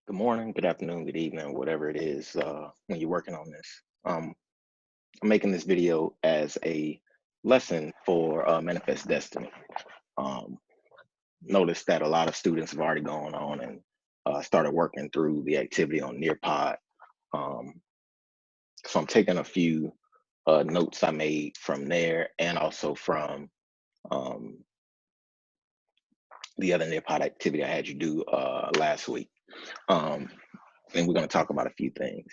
Good morning, good afternoon, good evening, whatever it is when you're working on this. I'm making this video as a lesson for Manifest Destiny. Um, Notice that a lot of students have already gone on and started working through the activity on Nearpod. Um, so I'm taking a few notes I made from there and also from um, the other Nearpod activity I had you do last week. Um, and we're going to talk about a few things.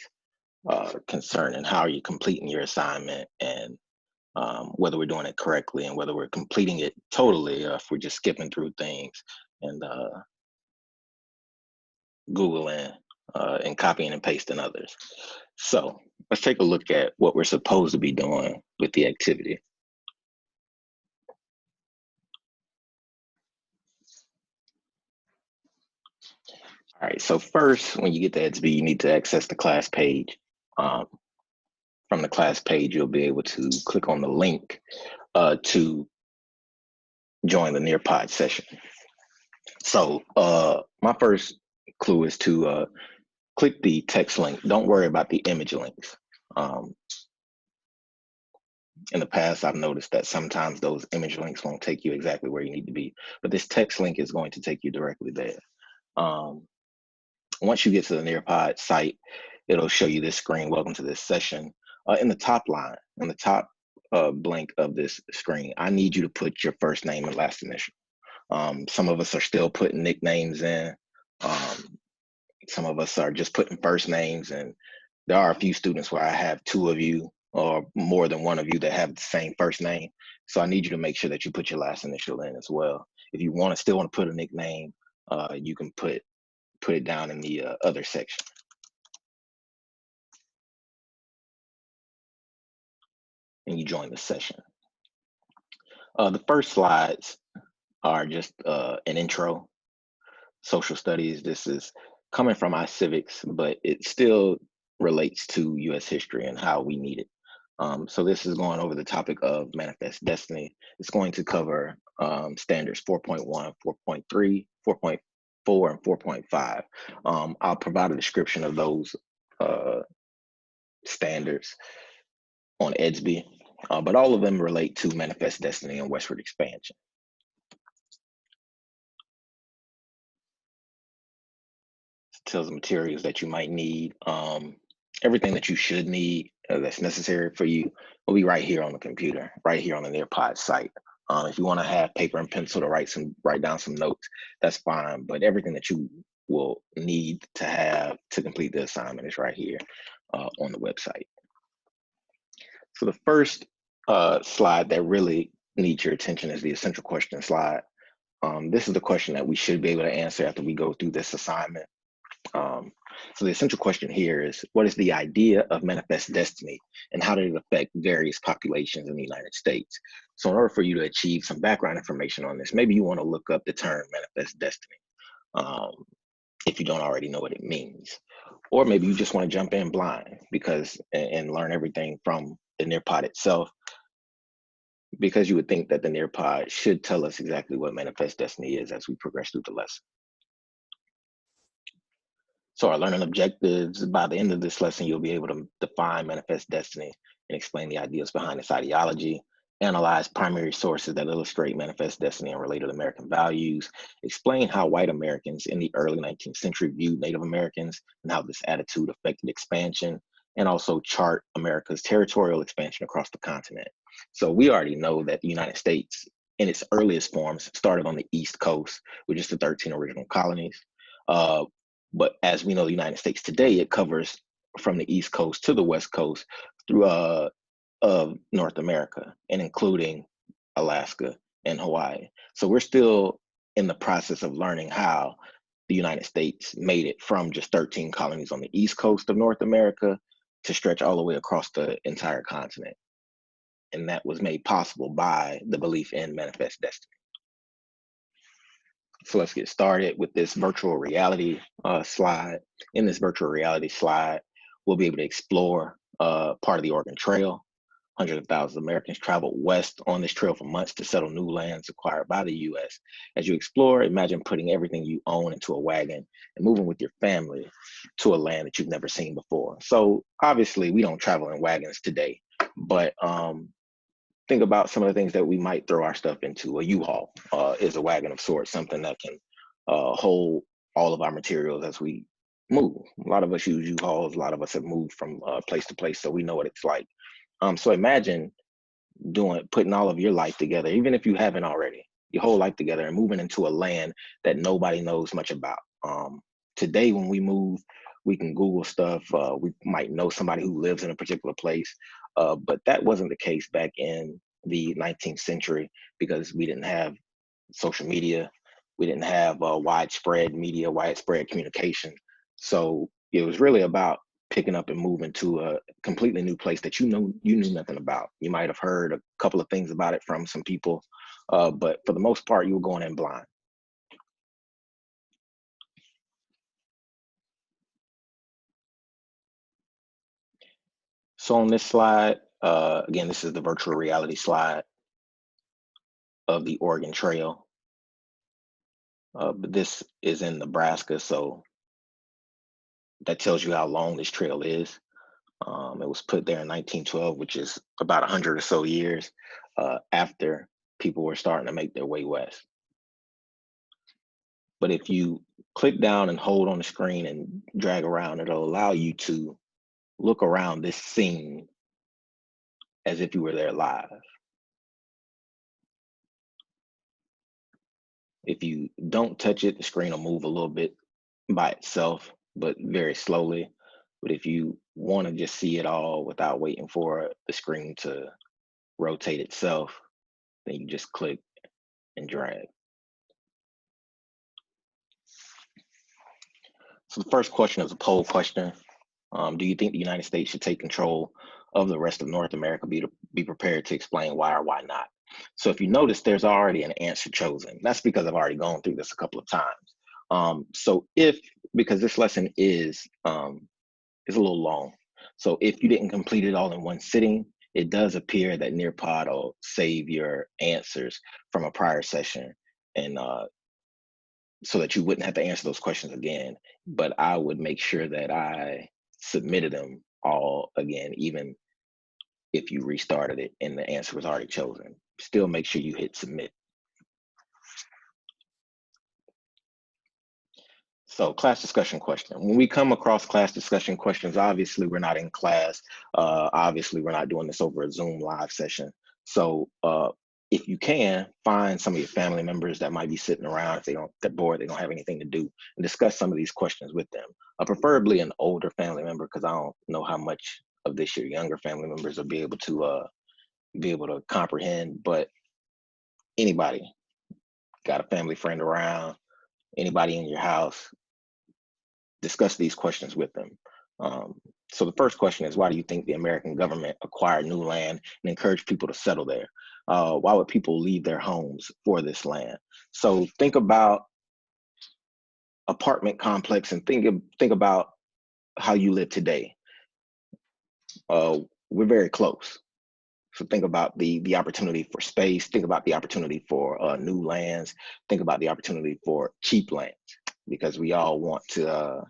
Concerning how you're completing your assignment and whether we're doing it correctly and whether we're completing it totally or if we're just skipping through things and Googling and copying and pasting others. So let's take a look at what we're supposed to be doing with the activity. All right, so first, when you get to EDSB, you need to access the class page. Um, from the class page, you'll be able to click on the link to join the Nearpod session. So my first clue is to click the text link. Don't worry about the image links. Um, in the past, I've noticed that sometimes those image links won't take you exactly where you need to be, but this text link is going to take you directly there. Um, Once you get to the Nearpod site, it'll show you this screen. Welcome to this session. In the top line, in the top blank of this screen, I need you to put your first name and last initial. Some of us are still putting nicknames in. Some of us are just putting first names, and there are a few students where I have two of you or more than one of you that have the same first name. So I need you to make sure that you put your last initial in as well. If you still want to put a nickname, you can put it down in the other section, and you join the session. The first slides are just an intro, social studies. This is coming from iCivics, but it still relates to U.S. history and how we need it. So this is going over the topic of Manifest Destiny. It's going to cover standards 4.1, 4.3, 4.4, and 4.5. I'll provide a description of those uh, standards on EDSB, but all of them relate to Manifest Destiny and westward expansion. It tells the materials that you might need. Everything that you should need that's necessary for you will be right here on the computer, right here on the Nearpod site. If you want to have paper and pencil to write down some notes, that's fine. But everything that you will need to have to complete the assignment is right here on the website. So the first slide that really needs your attention is the essential question slide. This is the question that we should be able to answer after we go through this assignment. So the essential question here is, what is the idea of manifest destiny and how did it affect various populations in the United States? So in order for you to achieve some background information on this, maybe you want to look up the term manifest destiny um, if you don't already know what it means. Or maybe you just want to jump in blind and learn everything from the Nearpod itself, because you would think that the Nearpod should tell us exactly what manifest destiny is as we progress through the lesson. So our learning objectives, by the end of this lesson, you'll be able to define manifest destiny and explain the ideas behind its ideology, analyze primary sources that illustrate manifest destiny and related American values, explain how white Americans in the early 19th century viewed Native Americans and how this attitude affected expansion, and also chart America's territorial expansion across the continent. So we already know that the United States in its earliest forms started on the East Coast with just the 13 original colonies. Uh, but as we know, the United States today, it covers from the East Coast to the West Coast through of North America, and including Alaska and Hawaii. So we're still in the process of learning how the United States made it from just 13 colonies on the East Coast of North America to stretch all the way across the entire continent. And that was made possible by the belief in manifest destiny. So let's get started with this virtual reality slide. In this virtual reality slide, we'll be able to explore part of the Oregon Trail. Hundreds of thousands of Americans traveled west on this trail for months to settle new lands acquired by the U.S. As you explore, imagine putting everything you own into a wagon and moving with your family to a land that you've never seen before. So obviously, we don't travel in wagons today, but think about some of the things that we might throw our stuff into. A U-Haul is a wagon of sorts, something that can hold all of our materials as we move. A lot of us use U-Hauls. A lot of us have moved from place to place, so we know what it's like. So imagine putting all of your life together, even if you haven't already, your whole life together, and moving into a land that nobody knows much about. Today, when we move, we can Google stuff. We might know somebody who lives in a particular place, but that wasn't the case back in the 19th century because we didn't have social media, we didn't have widespread media, widespread communication. So it was really about picking up and moving to a completely new place that you knew nothing about. You might have heard a couple of things about it from some people, but for the most part, you were going in blind. So on this slide, again, this is the virtual reality slide of the Oregon Trail. But this is in Nebraska, so that tells you how long this trail is. It was put there in 1912, which is about 100 or so years after people were starting to make their way west. But if you click down and hold on the screen and drag around, it'll allow you to look around this scene as if you were there live. If you don't touch it, the screen will move a little bit by itself, but very slowly. But if you want to just see it all without waiting for the screen to rotate itself, then you just click and drag. So the first question is a poll question. Do you think the United States should take control of the rest of North America? Be prepared to explain why or why not. So if you notice, there's already an answer chosen. That's because I've already gone through this a couple of times. So because this lesson is a little long, so if you didn't complete it all in one sitting, it does appear that Nearpod will save your answers from a prior session, and so that you wouldn't have to answer those questions again. But I would make sure that I submitted them all again, even if you restarted it and the answer was already chosen. Still make sure you hit submit. So class discussion question. When we come across class discussion questions, obviously we're not in class. Obviously we're not doing this over a Zoom live session. So if you can, find some of your family members that might be sitting around. If they're bored, they don't have anything to do, and discuss some of these questions with them. Preferably an older family member, because I don't know how much of this your younger family members will be able to comprehend. But anybody, got a family friend around, anybody in your house, discuss these questions with them. Um, so the first question is, why do you think the American government acquired new land and encouraged people to settle there? Why would people leave their homes for this land? So think about apartment complex and think about how you live today. We're very close. So think about the opportunity for space. Think about the opportunity for new lands. Think about the opportunity for cheap lands, because we all want to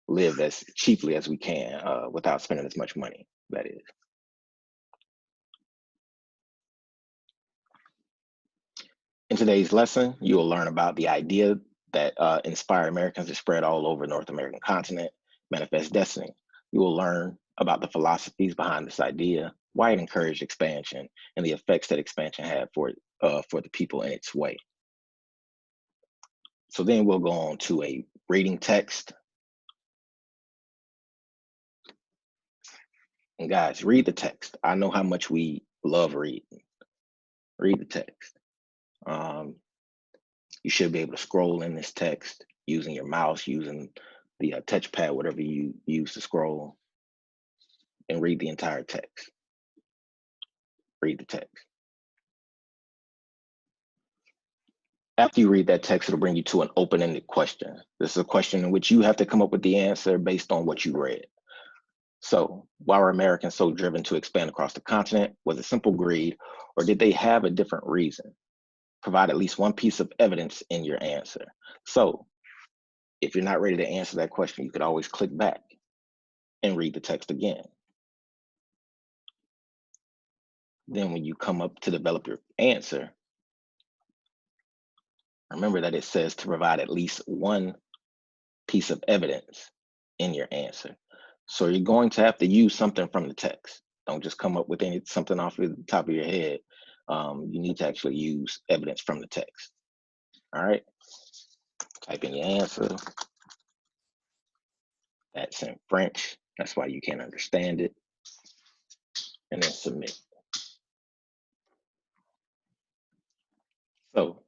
live as cheaply as we can without spending as much money, that is. In today's lesson, you will learn about the idea that inspired Americans to spread all over North American continent, Manifest Destiny. You will learn about the philosophies behind this idea, why it encouraged expansion, and the effects that expansion had for the people in its way. So then we'll go on to a reading text. And guys, read the text. I know how much we love reading. Read the text. You should be able to scroll in this text using your mouse, using the touchpad, whatever you use to scroll, and read the entire text. Read the text. After you read that text, it'll bring you to an open-ended question. This is a question in which you have to come up with the answer based on what you read. So, why were Americans so driven to expand across the continent? Was it simple greed, or did they have a different reason? Provide at least one piece of evidence in your answer. So, if you're not ready to answer that question, you could always click back and read the text again. Then, when you come up to develop your answer, remember that it says to provide at least one piece of evidence in your answer. So you're going to have to use something from the text. Don't just come up with something off the top of your head. You need to actually use evidence from the text. All right. Type in your answer. That's in French. That's why you can't understand it. And then submit. So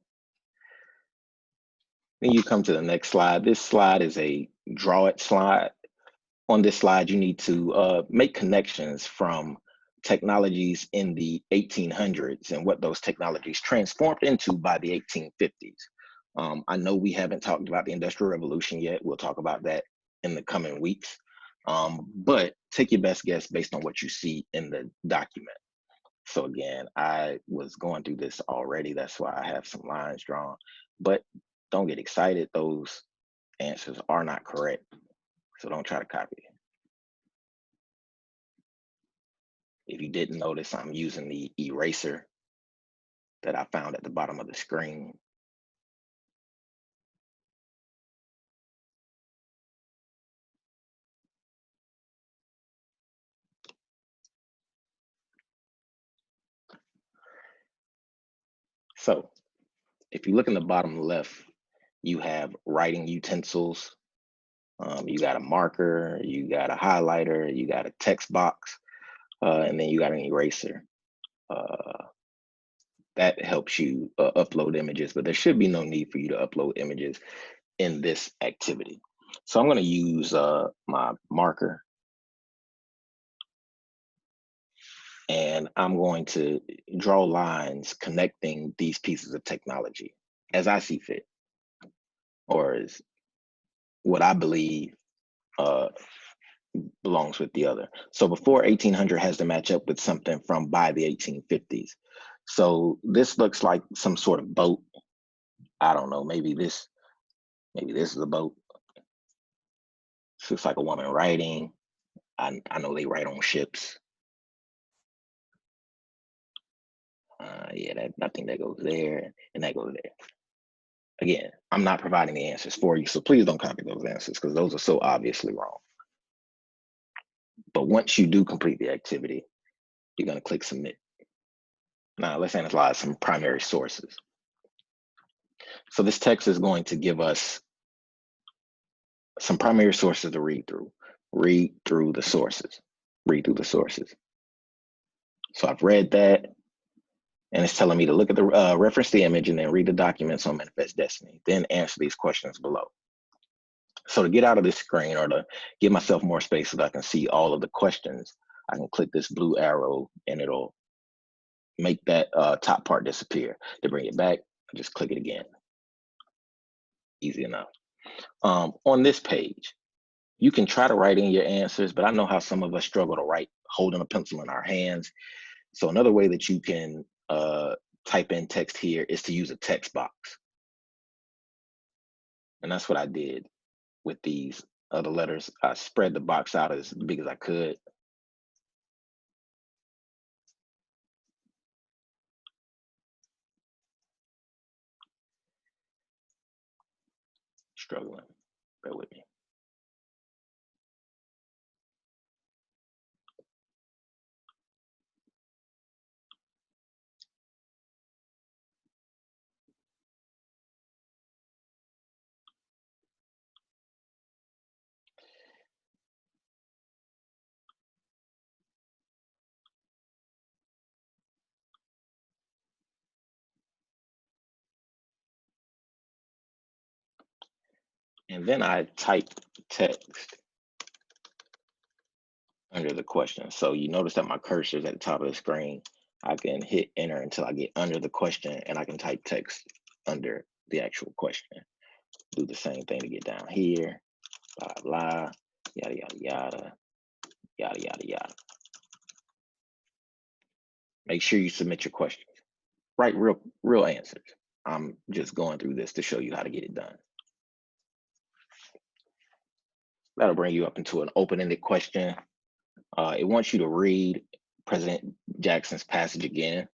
then you come to the next slide. This slide is a draw it slide. On this slide, you need to make connections from technologies in the 1800s and what those technologies transformed into by the 1850s. I know we haven't talked about the Industrial Revolution yet. We'll talk about that in the coming weeks. But take your best guess based on what you see in the document. So again, I was going through this already. That's why I have some lines drawn. But don't get excited. Those answers are not correct. So don't try to copy it. If you didn't notice, I'm using the eraser that I found at the bottom of the screen. So if you look in the bottom left, you have writing utensils. You got a marker, you got a highlighter, you got a text box, and then you got an eraser. That helps you upload images, but there should be no need for you to upload images in this activity. So I'm going to use my marker, and I'm going to draw lines connecting these pieces of technology as I see fit, or as what I believe uh, belongs with the other. So before 1800 has to match up with something from by the 1850s. So this looks like some sort of boat. I don't know, maybe this is a boat. This looks like a woman writing. I know they write on ships. Yeah, I think that goes there and that goes there. Again, I'm not providing the answers for you, so please don't copy those answers because those are so obviously wrong. But once you do complete the activity, you're going to click submit. Now let's analyze some primary sources. So this text is going to give us some primary sources to read through. Read through the sources. Read through the sources. So I've read that, and it's telling me to look at the reference the image and then read the documents on Manifest Destiny. Then answer these questions below. So to get out of this screen or to give myself more space so that I can see all of the questions, I can click this blue arrow and it'll make that top part disappear. To bring it back, I just click it again. Easy enough. On this page, you can try to write in your answers, but I know how some of us struggle to write holding a pencil in our hands. So another way that you can type in text here is to use a text box. And that's what I did with these other letters. I spread the box out as big as I could. Struggling, bear with me. And then I type text under the question. So you notice that my cursor is at the top of the screen. I can hit enter until I get under the question and I can type text under the actual question. Do the same thing to get down here, blah, blah, yada, yada, yada. yada, yada, yada. Make sure you submit your questions. Write real answers. I'm just going through this to show you how to get it done. That'll bring you up into an open-ended question. It wants you to read President Jackson's passage again.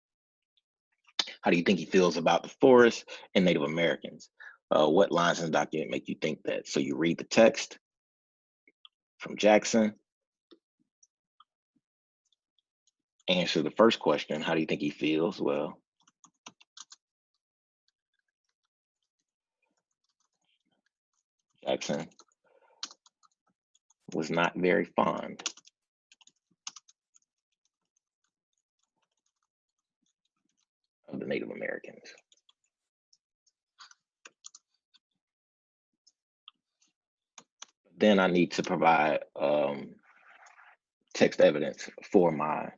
How do you think he feels about the forest and Native Americans? What lines in the document make you think that? So you read the text from Jackson, answer the first question, how do you think he feels? Well, Jackson was not very fond of the Native Americans. Then I need to provide text evidence for my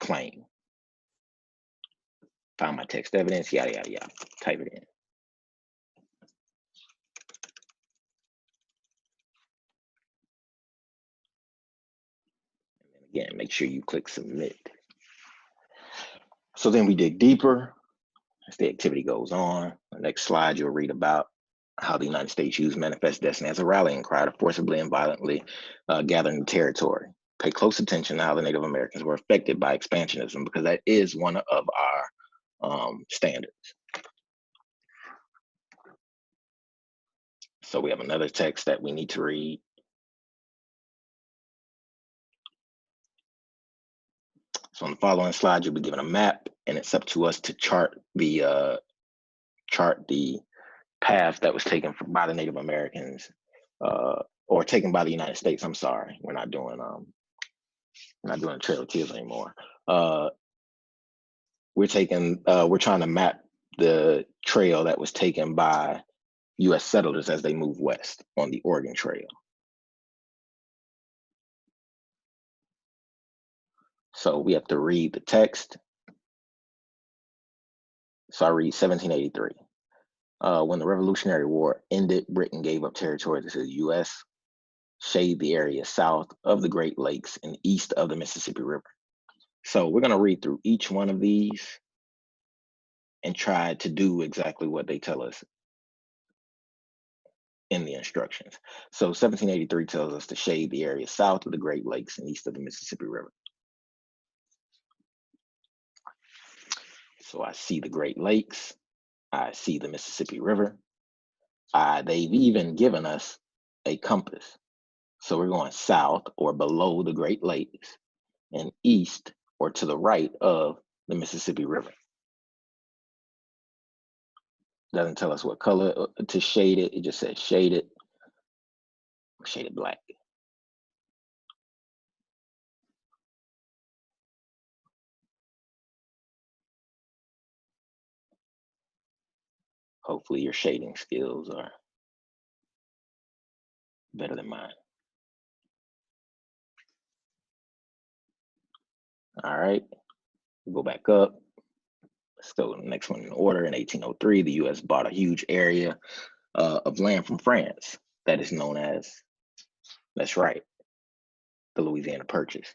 claim. Find my text evidence, yada, yada, yada, type it in. And then again, make sure you click submit. So then we dig deeper as the activity goes on. The next slide, you'll read about how the United States used Manifest Destiny as a rallying cry to forcibly and violently gather new territory. Pay close attention to how the Native Americans were affected by expansionism, because that is one of our standards. So we have another text that we need to read. So on the following slide, you'll be given a map, and it's up to us to chart the path that was taken by the Native Americans, or taken by the United States. I'm sorry, we're not doing Trail of Tears anymore. We're trying to map the trail that was taken by U.S. settlers as they move west on the Oregon Trail. So we have to read the text. So I read 1783. When the Revolutionary War ended, Britain gave up territory to the U.S., shade the area south of the Great Lakes and east of the Mississippi River. So we're going to read through each one of these and try to do exactly what they tell us in the instructions. So 1783 tells us to shade the area south of the Great Lakes and east of the Mississippi River. So I see the Great Lakes, I see the Mississippi River. They've even given us a compass. So we're going south or below the Great Lakes and east or to the right of the Mississippi River. Doesn't tell us what color to shade it. It just says shade it, shade it black. Hopefully your shading skills are better than mine. All right, we'll go back up. Let's go to the next one in order. In 1803, the U.S. bought a huge area of land from France that is known as, that's right, the Louisiana Purchase.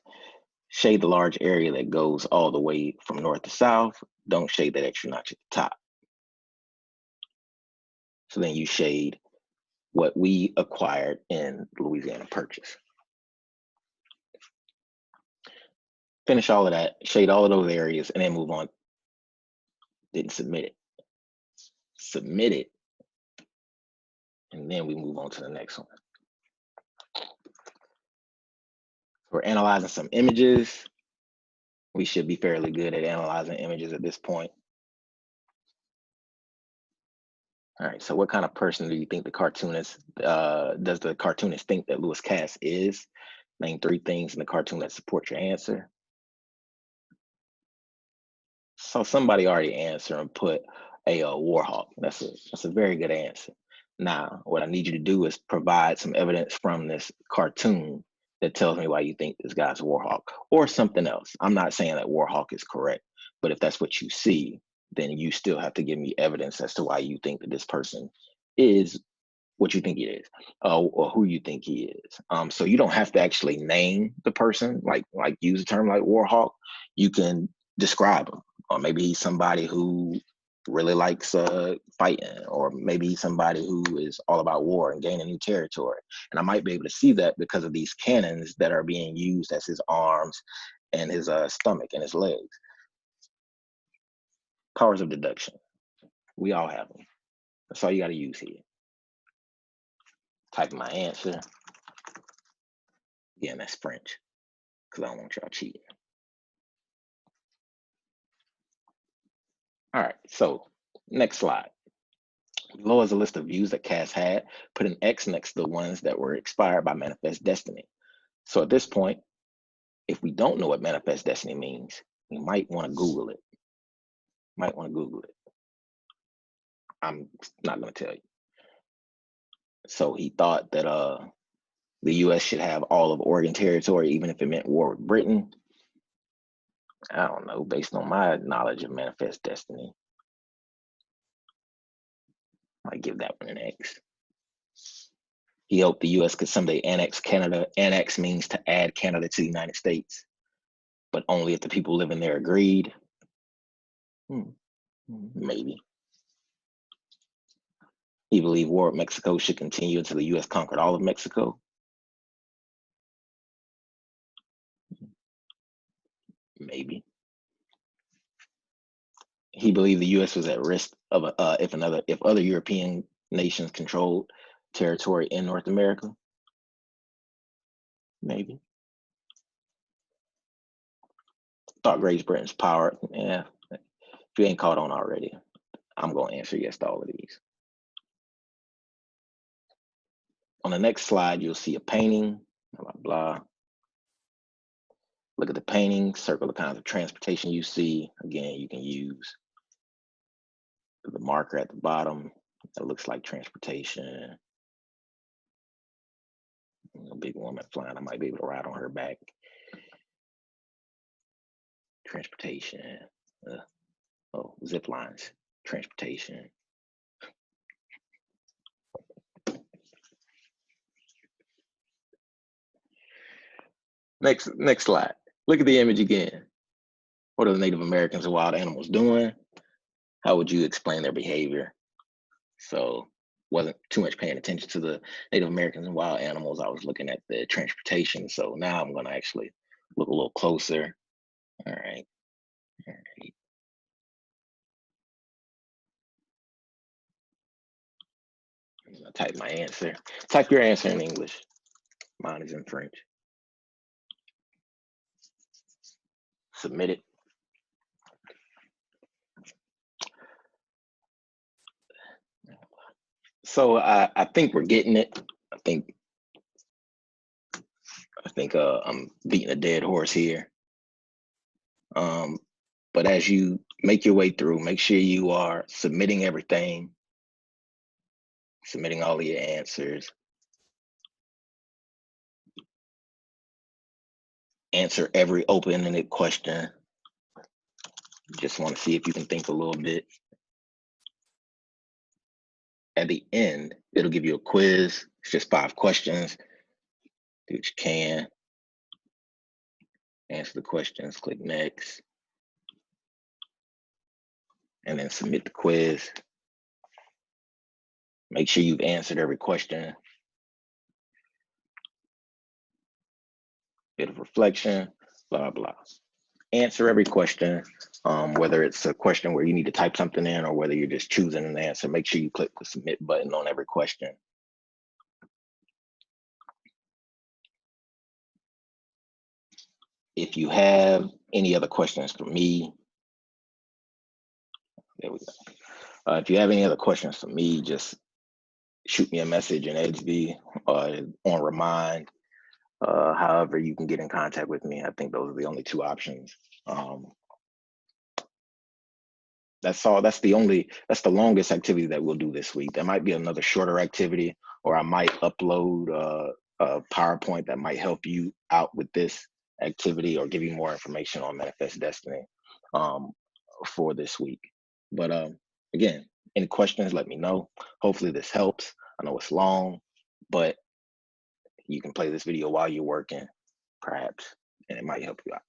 Shade the large area that goes all the way from north to south. Don't shade that extra notch at the top. So then you shade what we acquired in Louisiana Purchase. Finish all of that, shade all of those areas, and then move on. Didn't submit it. Submit it, and then we move on to the next one. We're analyzing some images. We should be fairly good at analyzing images at this point. All right, so what kind of person do you think the cartoonist, does the cartoonist think that Lewis Cass is? Name 3 things in the cartoon that support your answer. So somebody already answered and put a Warhawk. That's a very good answer. Now, what I need you to do is provide some evidence from this cartoon that tells me why you think this guy's a Warhawk, or something else. I'm not saying that Warhawk is correct, but if that's what you see, then you still have to give me evidence as to why you think that this person is what you think he is, or who you think he is. So you don't have to actually name the person, like use a term like Warhawk. You can describe him, or maybe he's somebody who really likes fighting, or maybe he's somebody who is all about war and gaining new territory. And I might be able to see that because of these cannons that are being used as his arms and his stomach and his legs. Powers of deduction. We all have them. That's all you got to use here. Type my answer. Again, that's French, because I don't want y'all cheating. All right, so next slide. Below is a list of views that Cass had. Put an X next to the ones that were expired by Manifest Destiny. So at this point, if we don't know what Manifest Destiny means, we might want to Google it. I'm not going to tell you. So he thought that the U.S. should have all of Oregon territory, even if it meant war with Britain. I don't know, based on my knowledge of Manifest Destiny, I might give that one an X. He hoped the U.S. could someday annex Canada. Annex means to add Canada to the United States, but only if the people living there agreed. Maybe. He believed war with Mexico should continue until the U.S. conquered all of Mexico. Maybe. He believed the U.S. was at risk of if other European nations controlled territory in North America. Maybe. Thought Great Britain's power. Yeah. If you ain't caught on already, I'm going to answer yes to all of these. On the next slide, you'll see a painting, blah, blah, blah. Look at the painting, circle the kinds of transportation you see. Again, you can use the marker at the bottom. That looks like transportation. A big woman flying. I might be able to ride on her back. Transportation. Zip lines. Transportation. Next slide. Look at the image again. What are the Native Americans and wild animals doing? How would you explain their behavior? So wasn't too much paying attention to the Native Americans and wild animals. I was looking at the transportation. So now I'm going to actually look a little closer. All right. I'm going to type my answer. Type your answer in English. Mine is in French. Submit it. So I think we're getting it. I think I'm beating a dead horse here. But as you make your way through, make sure you are submitting everything, submitting all of your answers. Answer every open-ended question. Just want to see if you can think a little bit. At the end, it'll give you a quiz. It's just 5 questions. Do what you can. Answer the questions, click next. And then submit the quiz. Make sure you've answered every question. Bit of reflection, blah, blah. Answer every question, whether it's a question where you need to type something in or whether you're just choosing an answer. Make sure you click the submit button on every question. If you have any other questions for me, there we go. If you have any other questions for me, just shoot me a message in Edsby on Remind. However you can get in contact with me. I think those are the only 2 options. That's all. That's the longest activity that we'll do this week. There might be another shorter activity, or I might upload a PowerPoint that might help you out with this activity or give you more information on Manifest Destiny for this week. But again, any questions, let me know. Hopefully this helps. I know it's long, but you can play this video while you're working, perhaps, and it might help you out.